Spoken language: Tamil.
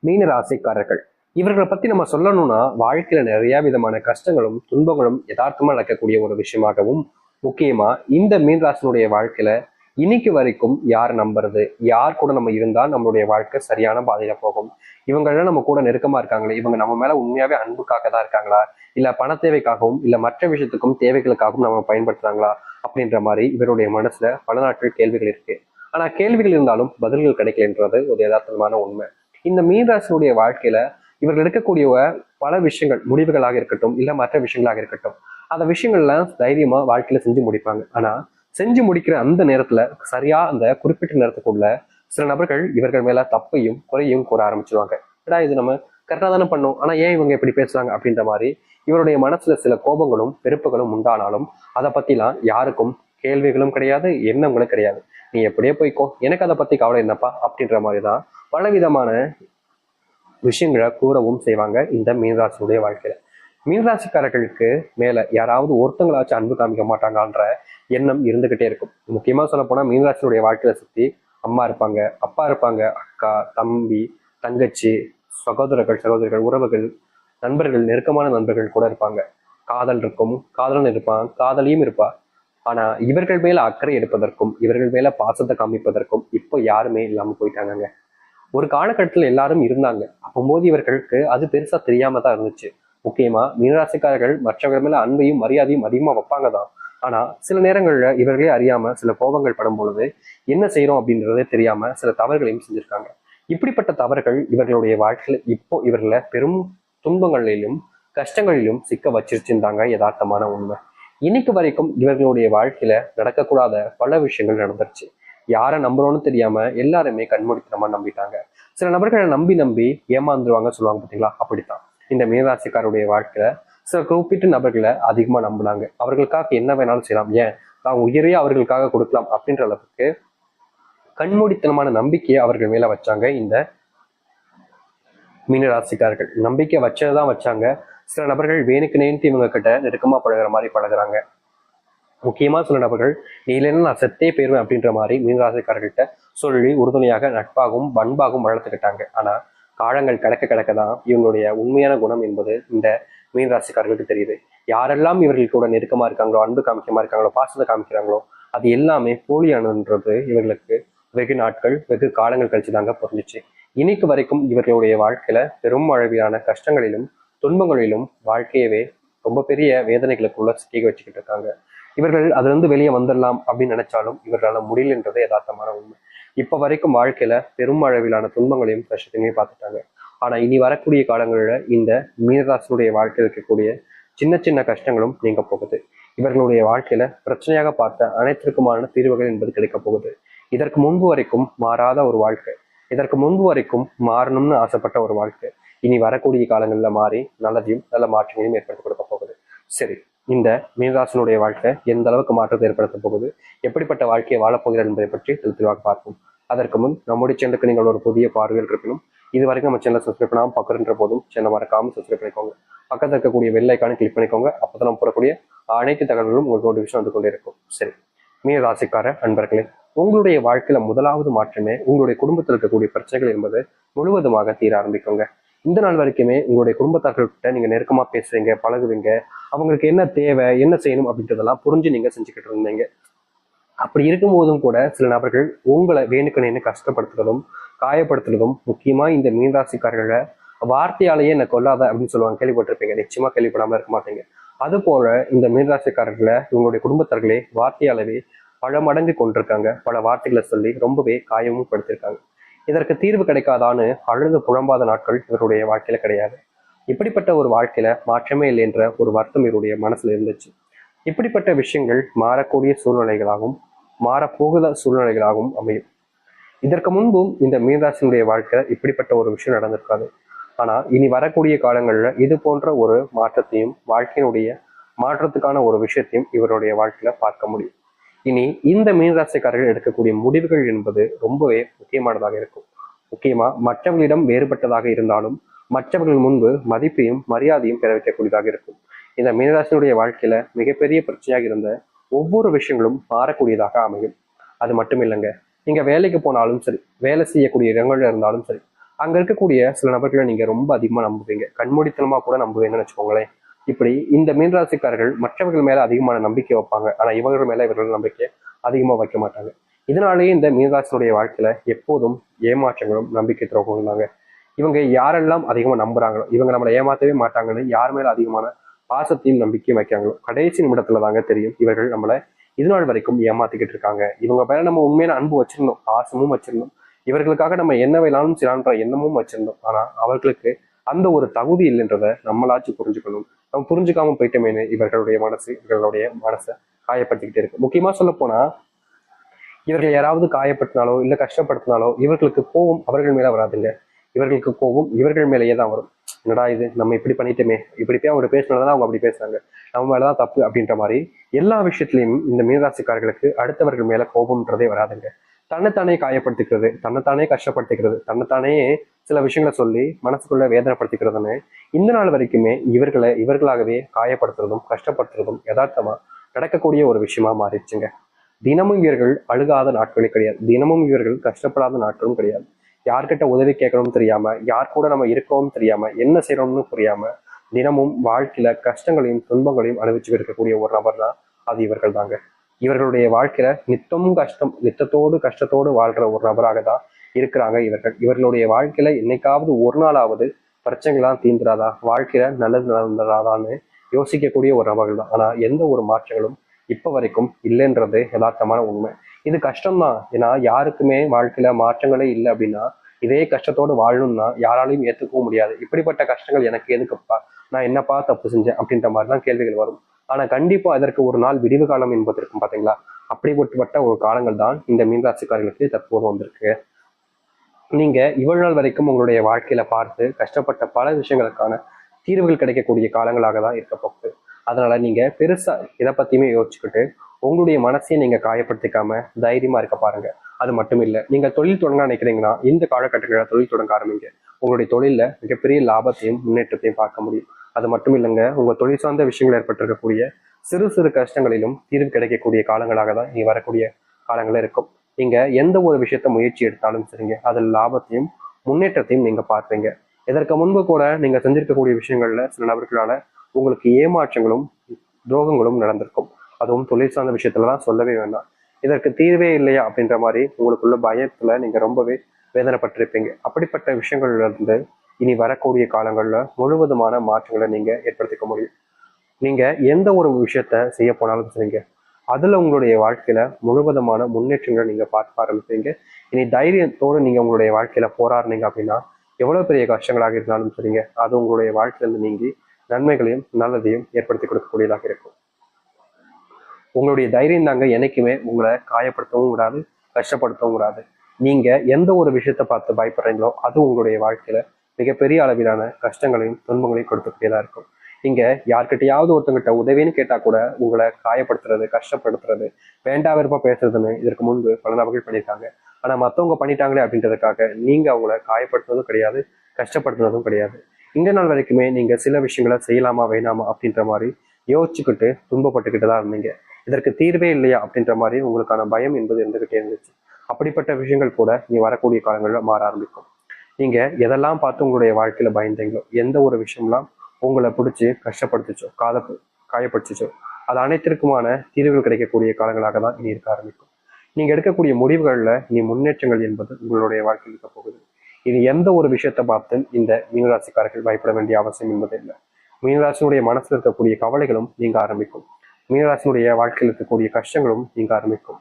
மீன ராசிக்காரர்கள். இவர்களை பத்தி நம்ம சொல்லணும்னா வாழ்க்கையில நிறைய விதமான கஷ்டங்களும் துன்பங்களும் யதார்த்தமா நடக்கக்கூடிய ஒரு விஷயமாகவும், முக்கியமா இந்த மீன ராசினுடைய வாழ்க்கையில இன்னைக்கு வரைக்கும் யார் நம்புறது, யார் கூட நம்ம இருந்தா நம்மளுடைய வாழ்க்கை சரியான பாதையில போகும், இவங்கெல்லாம் நம்ம கூட நெருக்கமா இருக்காங்களே, இவங்க நம்ம மேல உண்மையாவே அன்புக்காக தான் இருக்காங்களா, இல்ல பண தேவைக்காகவும் இல்ல மற்ற விஷயத்துக்கும் தேவைகளுக்காகவும் நம்ம பயன்படுத்துறாங்களா அப்படின்ற மாதிரி இவருடைய மனசுல பல நாட்கள் கேள்விகள் இருக்கு. ஆனா கேள்விகள் இருந்தாலும் பதில்கள் கிடைக்கலன்றது ஒரு யதார்த்தமான உண்மை. இந்த மீனராசினுடைய வாழ்க்கையில இவர்கள் எடுக்கக்கூடிய பல விஷயங்கள், முடிவுகளாக இருக்கட்டும் இல்ல மற்ற விஷயங்களாக இருக்கட்டும், அந்த விஷயங்கள்லாம் தைரியமா வாழ்க்கையில செஞ்சு முடிப்பாங்க. ஆனா செஞ்சு முடிக்கிற அந்த நேரத்துல சரியா அந்த குறிப்பிட்ட நேரத்துக்குள்ள சில நபர்கள் இவர்கள் மேல தப்பையும் குறையும் கூற ஆரம்பிச்சிருவாங்க. ஏடா இது நம்ம கரெக்டா தானே பண்ணோம், ஆனா ஏன் இவங்க இப்படி பேசுறாங்க அப்படின்ற மாதிரி இவருடைய மனசுல சில கோபங்களும் வெறுப்புகளும் உண்டானாலும் அதை பத்திலாம் யாருக்கும் கேள்விகளும் கிடையாது, எண்ணங்களும் கிடையாது. நீ எப்படியே போய்க்கோ, எனக்கு அதை பத்தி கவலை என்னப்பா அப்படின்ற மாதிரிதான் பலவிதமான விஷயங்களை கூறவும் செய்வாங்க இந்த மீனராசினுடைய வாழ்க்கையில. மீனராசிக்காரர்களுக்கு மேல யாராவது ஒருத்தங்களாச்சும் அன்பு காமிக்க மாட்டாங்கன்ற எண்ணம் இருந்துகிட்டே இருக்கும். முக்கியமா சொல்ல போனா மீனராசினுடைய வாழ்க்கையில சுத்தி அம்மா இருப்பாங்க, அப்பா இருப்பாங்க, அக்கா, தம்பி, தங்கச்சி, சகோதரர்கள், சகோதரிகள், உறவுகள், நண்பர்கள், நெருக்கமான நண்பர்கள் கூட இருப்பாங்க. காதல் இருக்கும், காதலன் இருப்பான், காதலியும் இருப்பா. ஆனா இவர்கள் மேல அக்கறை எடுப்பதற்கும் இவர்கள் மேல பாசத்தை காமிப்பதற்கும் இப்போ யாருமே இல்லாம போயிட்டாங்க. ஒரு காலகட்டத்தில் எல்லாரும் இருந்தாங்க, அப்போது இவர்களுக்கு அது பெருசா தெரியாம தான் இருந்துச்சு. முக்கியமா மீனராசிக்காரர்கள் மற்றவர்கள் மேல அன்பையும் மரியாதையும் அதிகமா வைப்பாங்க தான். ஆனா சில நேரங்கள்ல இவர்களே அறியாம சில கோபங்கள் படும் பொழுது என்ன செய்யறோம் அப்படின்றதே தெரியாம சில தவறுகளையும் செஞ்சிருக்காங்க. இப்படிப்பட்ட தவறுகள் இவர்களுடைய வாழ்க்கையில இப்போ இவர்களை பெரும் துன்பங்களிலும் கஷ்டங்களிலும் சிக்க வச்சிருச்சுருந்தாங்க யதார்த்தமான உண்மை. இன்னைக்கு வரைக்கும் இவர்களுடைய வாழ்க்கையில நடக்கக்கூடாத பல விஷயங்கள் நடந்துருச்சு. யாரை நம்புறோம்னு தெரியாம எல்லாருமே கண்மூடித்தனமா நம்பிட்டாங்க. சில நபர்களை நம்பி நம்பி ஏமாந்துருவாங்க சொல்லுவாங்க பார்த்தீங்களா, அப்படித்தான் இந்த மீனராசிக்காருடைய வாழ்க்கையில சில குறிப்பிட்ட நபர்களை அதிகமா நம்பினாங்க. அவர்களுக்காக என்ன வேணாலும் செய்யலாம், ஏன் தான் உயிரையே அவர்களுக்காக கொடுக்கலாம் அப்படின்ற அளவுக்கு கண்மூடித்தனமான நம்பிக்கையை அவர்கள் மேல வச்சாங்க இந்த மீனராசிக்காரர்கள். நம்பிக்கை வச்சதுதான் வச்சாங்க. சில நபர்கள் வேணுக்கு நேர்த்து இவங்க கிட்ட நெருக்கமா பழகுற மாதிரி பழகுறாங்க. முக்கியமா சில நபர்கள் நீ இல்லைன்னா நான் செத்தே போயிருவேன் அப்படின்ற மாதிரி மீனராசிக்காரர்கள்ட்ட சொல்லி உறுதுணையாக நட்பாகவும் பண்பாகவும் வளர்த்துக்கிட்டாங்க. ஆனா காலங்கள் கிடக்க கிடக்கதான் இவங்களுடைய உண்மையான குணம் என்பது இந்த மீனராசிக்காரர்களுக்கு தெரியுது. யாரெல்லாம் இவர்கள் கூட நெருக்கமா இருக்காங்களோ, அன்பு காமிக்கமா இருக்காங்களோ, பாசத்தை காமிக்கிறாங்களோ, அது எல்லாமே போலியானன்றது இவர்களுக்கு வெகு நாட்கள் வெகு காலங்கள் கழிச்சு தாங்க புரிஞ்சிச்சு. இன்னைக்கு வரைக்கும் இவர்களுடைய வாழ்க்கையில பெரும் அளவிலான கஷ்டங்களிலும் துன்பங்களிலும் வாழ்க்கையவே ரொம்ப பெரிய வேதனைகளுக்குள்ள சிக்கி வச்சுக்கிட்டு இருக்காங்க. இவர்கள் அதுல இருந்து வெளியே வந்துடலாம் அப்படின்னு நினைச்சாலும் இவர்களால் முடியலன்றதே யதார்த்தமான உண்மை. இப்ப வரைக்கும் வாழ்க்கையில பெரும் அளவிலான துன்பங்களையும் கஷ்டத்தையும் பார்த்துட்டாங்க. ஆனா இனி வரக்கூடிய காலங்களில் இந்த மீனராசினுடைய வாழ்க்கையில் இருக்கக்கூடிய சின்ன சின்ன கஷ்டங்களும் நீங்க போகுது. இவர்களுடைய வாழ்க்கையில பிரச்சனையாக பார்த்த அனைத்திற்குமான தீர்வுகள் என்பது கிடைக்க போகுது. இதற்கு முன்பு வரைக்கும் மாறாத ஒரு வாழ்க்கை, இதற்கு முன்பு வரைக்கும் மாறணும்னு ஆசைப்பட்ட ஒரு வாழ்க்கை இனி வரக்கூடிய காலங்களில் மாறி நல்லதையும் நல்ல மாற்றங்களையும் ஏற்படுத்தி கொடுக்க போகுது. சரி, இந்த மீனராசினுடைய வாழ்க்கை எந்த அளவுக்கு மாற்றத்தை ஏற்படுத்த போகுது, எப்படிப்பட்ட வாழ்க்கையை வாழப்போகிறார் என்பதை பற்றி தெளிவாக பார்ப்போம். அதற்கு முன் நம்முடைய சேனலுக்கு நீங்கள் ஒரு புதிய பார்வையில் இருக்கணும். இது வரைக்கும் நம்ம சேனலை சப்ஸ்கிரைப் பண்ணாமல் பக்கம்ன்ற போதும் சேனல் மறக்காமல் சப்ஸ்கிரைப் பண்ணிக்கோங்க. பக்கத்தில் இருக்கக்கூடிய பெல் ஐக்கானை கிளிக் பண்ணிக்கோங்க. அப்போதான் நம்ம போடக்கூடிய அனைத்து தகவல்களும் உங்களுக்கு நோட்டிஃபிகேஷன் வந்து கொண்டே இருக்கும். சரி, மீனராசிக்கார அன்பர்களே, உங்களுடைய வாழ்க்கையில முதலாவது மாற்றமே உங்களுடைய குடும்பத்தில் இருக்கக்கூடிய பிரச்சனைகள் என்பது முழுவதுமாக தீர ஆரம்பிக்குங்க. இந்த நாள் வரைக்குமே உங்களுடைய குடும்பத்தார்கள்கிட்ட நீங்க நெருக்கமா பேசுவீங்க, பழகுவீங்க, அவங்களுக்கு என்ன தேவை என்ன செய்யணும் அப்படின்றதெல்லாம் புரிஞ்சு நீங்க செஞ்சுக்கிட்டு இருந்தீங்க. அப்படி இருக்கும்போதும் கூட சில நபர்கள் உங்களை வேணுக்கணுன்னு கஷ்டப்படுத்துறதும் காயப்படுத்துறதும், முக்கியமா இந்த மீனராசிக்காரர்களை வார்த்தையாலேயே என்னை கொல்லாத அப்படின்னு சொல்லுவாங்க, கேள்விப்பட்டிருப்பீங்க. நிச்சயமா கேள்விப்படாம இருக்க மாட்டீங்க. அது போல இந்த மீனராசிக்காரர்களை இவங்களுடைய குடும்பத்தார்களே வார்த்தையாலவே பல மடங்கு கொண்டிருக்காங்க. பல வார்த்தைகளை சொல்லி ரொம்பவே காயமும் படுத்திருக்காங்க. இதற்கு தீர்வு கிடைக்காதான்னு அழுது புலம்பாத நாட்கள் இவருடைய வாழ்க்கையில கிடையாது. இப்படிப்பட்ட ஒரு வாழ்க்கையில மாற்றமே இல்லை என்ற ஒரு வருத்தம் இவருடைய மனசுல இருந்துச்சு. இப்படிப்பட்ட விஷயங்கள் மாறக்கூடிய சூழ்நிலைகளாகவும் மாறப்போகுத சூழ்நிலைகளாகவும் அமையும். இதற்கு முன்பும் இந்த மீனராசினுடைய வாழ்க்கை இப்படிப்பட்ட ஒரு விஷயம் நடந்திருக்காது. ஆனா இனி வரக்கூடிய காலங்கள்ல இது போன்ற ஒரு மாற்றத்தையும் வாழ்க்கையினுடைய மாற்றத்துக்கான ஒரு விஷயத்தையும் இவருடைய வாழ்க்கையில பார்க்க முடியும். இனி இந்த மீனராசிக்காரர்கள் எடுக்கக்கூடிய முடிவுகள் என்பது ரொம்பவே முக்கியமானதாக இருக்கும். முக்கியமா மற்றவர்களிடம் வேறுபட்டதாக இருந்தாலும் மற்றவர்கள் முன்பு மதிப்பையும் மரியாதையும் பெற வைக்கக்கூடியதாக இருக்கும். இந்த மீனராசினுடைய வாழ்க்கையில மிகப்பெரிய பிரச்சனையாக இருந்த ஒவ்வொரு விஷயங்களும் மாறக்கூடியதாக அமையும். அது மட்டும் இல்லைங்க, நீங்க வேலைக்கு போனாலும் சரி, வேலை செய்யக்கூடிய இடங்கள்ல இருந்தாலும் சரி, அங்க இருக்கக்கூடிய சில நபர்களை நீங்க ரொம்ப அதிகமா நம்புவீங்க, கண்மூடித்தனமா கூட நம்புவீங்கன்னு வச்சுக்கோங்களேன். இப்படி இந்த மீனராசிக்காரர்கள் மற்றவர்கள் மேல அதிகமான நம்பிக்கை வைப்பாங்க, ஆனா இவர்கள் மேல இவர்கள் நம்பிக்கை அதிகமா வைக்க மாட்டாங்க. இதனாலேயே இந்த மீனராசினுடைய வாழ்க்கையில எப்போதும் ஏமாற்றங்களும் நம்பிக்கை துரோகங்களும் தாங்க. இவங்க யாரெல்லாம் அதிகமா நம்புறாங்களோ, இவங்க நம்மளை ஏமாத்தவே மாட்டாங்கன்னு யார் மேல அதிகமான பாசத்தையும் நம்பிக்கையும் வைக்காங்களோ, கடைசி நிமிடத்துல தாங்க தெரியும் இவர்கள் நம்மளை இது நாள் வரைக்கும் ஏமாத்திக்கிட்டு இருக்காங்க. இவங்க மேல நம்ம உண்மையான அன்பு வச்சிருந்தோம், பாசமும் வச்சிருந்தோம், இவர்களுக்காக நம்ம என்ன வேணாலும் செய்யலான்ற எண்ணமும் வச்சிருந்தோம். ஆனா அவர்களுக்கு அந்த ஒரு தகுதி இல்லைன்றத நம்மளாச்சும் புரிஞ்சுக்கணும். நம்ம புரிஞ்சுக்காம போயிட்டோமேனு இவர்களுடைய மனசை காயப்படுத்திக்கிட்டே இருக்கு. முக்கியமா சொல்ல போனா, இவர்கள் யாராவது காயப்படுத்தினாலோ இல்ல கஷ்டப்படுத்தினாலோ இவர்களுக்கு கோபம் அவர்கள் மேல வராதுங்க, இவர்களுக்கு கோபம் இவர்கள் மேலேயே தான் வரும். என்னடா இது, நம்ம இப்படி பண்ணிட்டோமே, இப்படி போய் அவங்க பேசினதான் அவங்க அப்படி பேசுறாங்க, நம்ம மேலதான் தப்பு அப்படின்ற மாதிரி எல்லா விஷயத்திலையும் இந்த மீனராசிக்காரர்களுக்கு அடுத்தவர்கள் மேல கோபம்ன்றதே வராதுங்க. தன்னைத்தானே காயப்படுத்திக்கிறது, தன்னைத்தானே கஷ்டப்படுத்திக்கிறது, தன்னைத்தானே சில விஷயங்களை சொல்லி மனசுக்குள்ள வேதனைப்படுத்திக்கிறதுன்னு இந்த நாள் வரைக்குமே இவர்களாகவே காயப்படுத்துறதும் கஷ்டப்படுத்துறதும் யதார்த்தமா நடக்கக்கூடிய ஒரு விஷயமா மாறிடுச்சுங்க. தினமும் இவர்கள் அழுகாத நாட்களே கிடையாது, தினமும் இவர்கள் கஷ்டப்படாத நாட்களும் கிடையாது. யார்கிட்ட உதவி கேட்கணும்னு தெரியாம, யார் கூட நம்ம இருக்கோம்னு தெரியாம, என்ன செய்யறோம்னு புரியாம தினமும் வாழ்க்கையில கஷ்டங்களையும் துன்பங்களையும் அனுபவிச்சு இருக்கக்கூடிய ஒரு நபர் தான் அது இவர்கள் தாங்க. இவர்களுடைய வாழ்க்கையில நித்தமும் கஷ்டம், நித்தத்தோடு கஷ்டத்தோடு வாழ்ற ஒரு நபராக தான் இருக்கிறாங்க இவர்கள். இவர்களுடைய வாழ்க்கையில என்னைக்காவது ஒரு நாளாவது பிரச்சனைகள்லாம் தீந்துராதா, வாழ்க்கையில நல்லது நடந்துராதான்னு யோசிக்கக்கூடிய ஒரு நபர்கள் தான். ஆனா எந்த ஒரு மாற்றங்களும் இப்ப வரைக்கும் இல்லைன்றது யதார்த்தமான உண்மை. இது கஷ்டம்தான், ஏன்னா யாருக்குமே வாழ்க்கையில மாற்றங்களே இல்லை அப்படின்னா இதே கஷ்டத்தோடு வாழணும்னா யாராலையும் ஏத்துக்கவும் முடியாது. இப்படிப்பட்ட கஷ்டங்கள் எனக்கு எதுக்குப்பா, நான் என்னப்பா தப்பு செஞ்சேன் அப்படின்ற மாதிரிலாம் கேள்விகள் வரும். ஆனா கண்டிப்பா அதற்கு ஒரு நாள் விடிவு காலம் என்பது இருக்கும் பாத்தீங்களா, அப்படிப்பட்ட ஒரு காலங்கள் தான் இந்த மீனராசிக்காரர்களுக்கு தற்போது வந்திருக்கு. நீங்க இவ்வளவு நாள் வரைக்கும் உங்களுடைய வாழ்க்கையில பார்த்து கஷ்டப்பட்ட பல விஷயங்களுக்கான தீர்வுகள் கிடைக்கக்கூடிய காலங்களாக தான் இருக்க போகுது. அதனால நீங்க பெருசா இதை பத்தியுமே யோசிச்சுக்கிட்டு உங்களுடைய மனசையும் நீங்க காயப்படுத்திக்காம தைரியமா இருக்க பாருங்க. அது மட்டும் இல்ல, நீங்க தொழில் தொடங்க நினைக்கிறீங்கன்னா இந்த காலகட்டங்களில் தொழில் தொடங்க ஆரம்பிங்க. உங்களுடைய தொழில மிகப்பெரிய லாபத்தையும் முன்னேற்றத்தையும் பார்க்க முடியும். அது மட்டும் இல்லைங்க, உங்க தொழில் சார்ந்த விஷயங்கள் ஏற்பட்டிருக்கக்கூடிய சிறு சிறு கஷ்டங்களிலும் தீர்வு கிடைக்கக்கூடிய காலங்களாக தான் இனி வரக்கூடிய காலங்களே இருக்கும். நீங்க எந்த ஒரு விஷயத்த முயற்சி எடுத்தாலும் சரிங்க, அதில் லாபத்தையும் முன்னேற்றத்தையும் நீங்க பார்ப்பீங்க. இதற்கு முன்பு கூட நீங்க செஞ்சிருக்கக்கூடிய விஷயங்கள்ல சில நபர்களால உங்களுக்கு ஏமாற்றங்களும் துரோகங்களும் நடந்திருக்கும். அதுவும் தொழில் சார்ந்த விஷயத்துலதான் சொல்லவே வேண்டாம். இதற்கு தீர்வே இல்லையா அப்படின்ற மாதிரி உங்களுக்குள்ள பயத்துல நீங்க ரொம்பவே வேதனைப்பட்டிருப்பீங்க. அப்படிப்பட்ட விஷயங்கள்ல இருந்து இனி வரக்கூடிய காலங்கள்ல முழுவதுமான மாற்றங்களை நீங்க ஏற்படுத்திக்க முடியும். நீங்க எந்த ஒரு விஷயத்த செய்ய போனாலும் சரிங்க, அதுல உங்களுடைய வாழ்க்கையில முழுவதுமான முன்னேற்றங்களை நீங்க பார்க்க ஆரம்பிப்பீங்க. இனி தைரியத்தோடு நீங்க உங்களுடைய வாழ்க்கையில போராடுனீங்க அப்படின்னா எவ்வளவு பெரிய கஷ்டங்களாக இருந்தாலும் சரிங்க, அது உங்களுடைய வாழ்க்கையிலிருந்து நீங்கி நன்மைகளையும் நல்லதையும் ஏற்படுத்தி கொடுக்கக்கூடியதாக இருக்கும். உங்களுடைய தைரியம் தாங்க என்னைக்குமே உங்களை காயப்படுத்தவும் கூடாது, கஷ்டப்படுத்தவும் கூடாது. நீங்க எந்த ஒரு விஷயத்த பார்த்து பயப்படுறீங்களோ அது உங்களுடைய வாழ்க்கையில மிகப்பெரிய அளவிலான கஷ்டங்களையும் துன்பங்களையும் கொடுக்கக்கூடியதா இருக்கும். நீங்க யார்கிட்டயாவது ஒருத்தங்கிட்ட உதவின்னு கேட்டா கூட உங்களை காயப்படுத்துறது, கஷ்டப்படுத்துறது, வேண்டா வெறுப்பா பேசுறதுன்னு இதற்கு முன்பு பல நபர்கள் பண்ணியிருக்காங்க. ஆனா மத்தவங்க பண்ணிட்டாங்களே அப்படின்றதுக்காக நீங்க அவங்கள காயப்படுத்துறதும் கிடையாது, கஷ்டப்படுத்துறதும் கிடையாது. இந்த நாள் வரைக்குமே நீங்க சில விஷயங்களை செய்யலாமா வேணாமா அப்படின்ற மாதிரி யோசிச்சுக்கிட்டு துன்பப்பட்டுக்கிட்டு தான் இருந்தீங்க. இதற்கு தீர்வே இல்லையா அப்படின்ற மாதிரி உங்களுக்கான பயம் என்பது இருந்துகிட்டே இருந்துச்சு. அப்படிப்பட்ட விஷயங்கள் கூட நீ வரக்கூடிய காலங்களில் மாற ஆரம்பிக்கும். நீங்க எதெல்லாம் பார்த்து உங்களுடைய வாழ்க்கையில பயந்தீங்களோ, எந்த ஒரு விஷயம்லாம் உங்களை பிடிச்சி கஷ்டப்படுத்துச்சோ, காயப்படுத்துச்சோ, அது அனைத்திற்குமான தீர்வுகள் கிடைக்கக்கூடிய காலங்களாக தான் இனி இருக்க ஆரம்பிக்கும். நீங்க எடுக்கக்கூடிய முடிவுகள்ல இனி முன்னேற்றங்கள் என்பது உங்களுடைய வாழ்க்கையில் இருக்க போகுது. இது எந்த ஒரு விஷயத்தை பார்த்து இந்த மீனராசிக்காரர்கள் பயப்பட வேண்டிய அவசியம் என்பது இல்லை. மீனராசினுடைய மனசுல இருக்கக்கூடிய கவலைகளும் நீங்க ஆரம்பிக்கும், மீனராசினுடைய வாழ்க்கையில் இருக்கக்கூடிய கஷ்டங்களும் நீங்க ஆரம்பிக்கும்.